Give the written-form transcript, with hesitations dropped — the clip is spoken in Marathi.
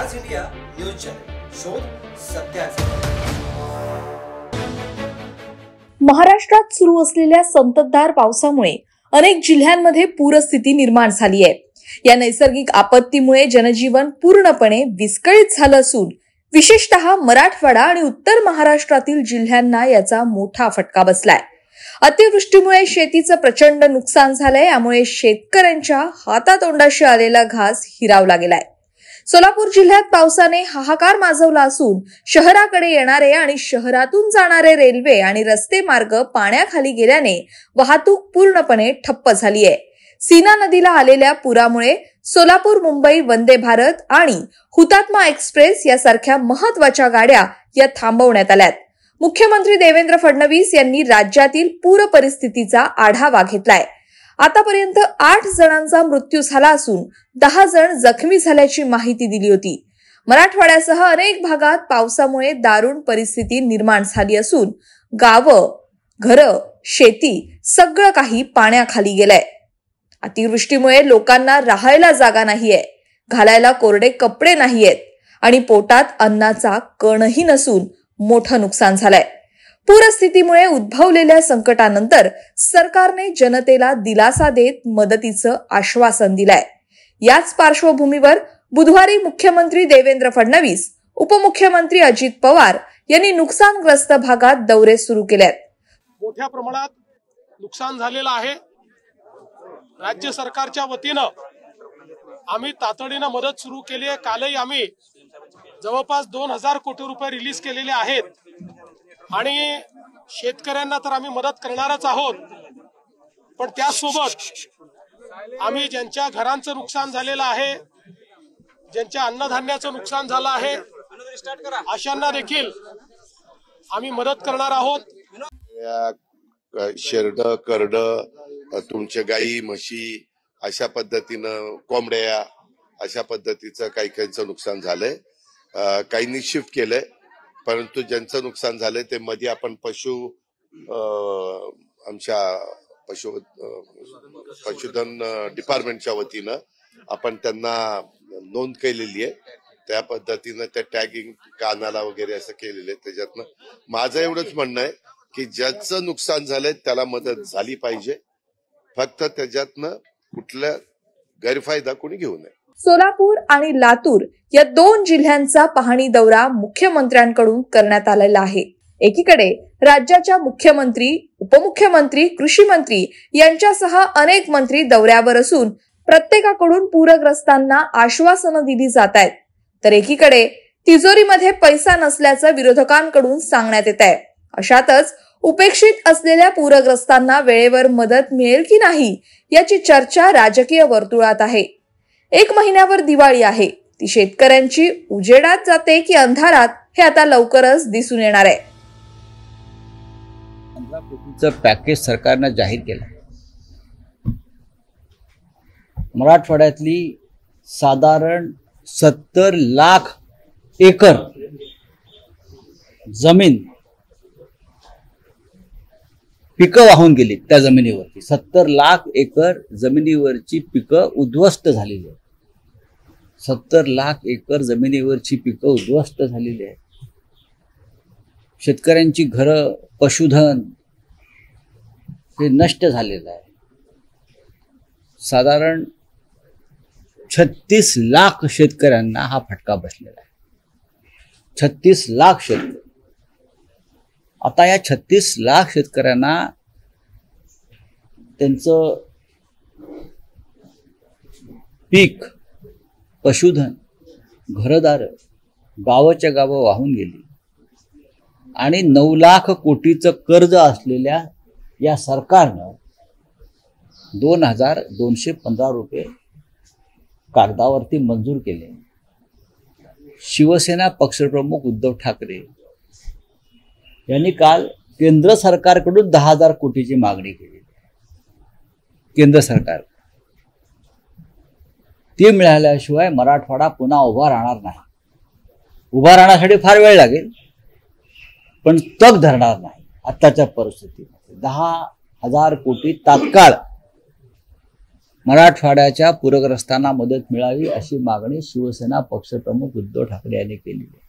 आवाज इंडिया न्यूज चॅनल, शोध सत्याचा। महाराष्ट्रात सुरू असलेल्या संततधार पावसामुळे अनेक जिल्ह्यांमध्ये पूरस्थिती निर्माण झाली आहे। या नैसर्गिक आपत्तीमुळे जनजीवन पूर्णपणे विस्कळीत झालं असून विशेषतः मराठवाडा आणि उत्तर महाराष्ट्रातील जिल्ह्यांना याचा मोठा फटका बसलाय। अतिवृष्टीमुळे शेतीचं प्रचंड नुकसान झालंय। यामुळे शेतकऱ्यांच्या हातातोंडाशी आलेला घास हिरावला गेलाय। सोलापूर जिल्ह्यात पावसाने हाहाकार माजवला असून शहराकडे येणारे आणि शहरातून जाणारे रेल्वे आणि रस्ते मार्ग पाण्याखाली गेल्याने वाहतूक पूर्णपणे ठप्प झाली आहे। सीना नदीला आलेल्या पुरामुळे सोलापूर मुंबई वंदे भारत आणि हुतात्मा एक्सप्रेस यासारख्या महत्त्वाच्या गाड्या या थांबवण्यात आल्यात। मुख्यमंत्री देवेंद्र फडणवीस यांनी राज्यातील पूर परिस्थितीचा आढावा घेतलाय। आतापर्यंत 8 जणांचा मृत्यू झाला असून 10 जण जखमी झाल्याची माहिती दिली होती। मराठवाड्यासह अनेक भागात पावसामुळे दारुण परिस्थिती निर्माण झाली असून गावं, घरं, शेती सगळं काही पाण्याखाली गेलंय। अतिवृष्टीमुळे लोकांना राहायला जागा नाहीये, घालायला कोरडे कपडे नाहीयेत आणि पोटात अन्नाचा कणही नसून मोठं नुकसान झालंय। पूरस्थितीमुळे उद्भवलेल्या संकटानंतर सरकारने जनतेला दिलासा देत मदतीचं आश्वासन दिलंय। याच पार्श्वभूमीवर बुधवारी मुख्यमंत्री देवेंद्र फडणवीस, उपमुख्यमंत्री अजित पवार यांनी नुकसानग्रस्त भागात दौरे सुरू केलेत। मोठ्या प्रमाणात नुकसान झालेलं आहे। राज्य सरकारच्या वतीनं आम्ही तातडीनं मदत सुरू केली आहे। कालही आम्ही जवळपास 2000 कोटी रुपये रिलीज केलेले आहेत आणि शेतकऱ्यांना तर आम्ही मदत करणारच आहोत, पण त्यासोबत आम्ही ज्यांच्या घरांचं नुकसान झालेलं आहे, ज्यांच्या अन्नधान्याचं नुकसान झालं आहे, अशांना देखील आम्ही मदत करणार आहोत। शेरड, करड, तुमच्या गाई, म्हशी अशा पद्धतीनं कोंबड्या अशा पद्धतीचं काही काहींचं नुकसान झालंय। काहींनी शिफ्ट केलंय, परंतु ज्यांचं नुकसान झालंय ते मध्ये आपण आमच्या पशुधन डिपार्टमेंटच्या वतीनं आपण त्यांना नोंद केलेली आहे। त्या पद्धतीनं त्या टॅगिंग कानाला वगैरे असं केलेलं आहे। त्याच्यातनं माझं एवढंच म्हणणं आहे की ज्याचं नुकसान झालंय त्याला मदत झाली पाहिजे, फक्त त्याच्यातनं कुठला गैरफायदा कोणी घेऊ नये। सोलापूर आणि लातूर या 2 जिल्ह्यांचा पाहणी दौरा मुख्यमंत्र्यांकडून करण्यात आलेला आहे। एकीकडे राज्याच्या मुख्यमंत्री, उपमुख्यमंत्री, कृषी मंत्री यांच्यासह अनेक मंत्री दौऱ्यावर असून प्रत्येकाकडून पूरग्रस्तांना आश्वासनं दिली जात आहेत, तर एकीकडे तिजोरीमध्ये पैसा नसल्याचं विरोधकांकडून सांगण्यात येत आहे। अशातच उपेक्षित असलेल्या पूरग्रस्तांना वेळेवर मदत मिळेल की नाही याची चर्चा राजकीय वर्तुळात आहे। 1 महिन्यावर दिवाळी आहे, ती शेतकऱ्यांची उजेडात जाते की अंधारात हे आता लवकरच दिसून येणार आहे। 15 कोटीचं पॅकेज सरकारने जाहीर केलं। मराठवाड्यातली साधारण 70 लाख एकर जमीन पिकं वाहून गेली। त्या जमिनीवरती 70 लाख एकर जमिनीवरची पिकं उद्ध्वस्त झालेली आहेत। 70 लाख एकर जमिनीवरची पिकं उद्ध्वस्त झालेली आहेत। शेतकऱ्यांची घरं, पशुधन हे नष्ट झालेलं आहे। साधारण 36 लाख शेतकऱ्यांना हा फटका बसलेला आहे। 36 लाख शेतकरी। आता या 36 लाख शेतकऱ्यांना त्यांचं पीक, पशुधन, घरदार गावाच्या गावं वाहून गेली आणि 9 लाख कोटीचं कर्ज असलेल्या या सरकारनं 2215 रुपये कागदावरती मंजूर केले। शिवसेना पक्षप्रमुख उद्धव ठाकरे यांनी काल केंद्र सरकारकडून 10,000 कोटीची मागणी केली। केंद्र सरकार ती मिळाल्याशिवाय मराठवाडा पुन्हा उभा राहणार नाही। उभा राहण्यासाठी फार वेळ लागेल, पण तग धरणार नाही। आताच्या परिस्थितीमध्ये 10,000 कोटी तात्काळ मराठवाड्याच्या पूरग्रस्तांना मदत मिळावी अशी मागणी शिवसेना पक्षप्रमुख उद्धव ठाकरे यांनी केली आहे.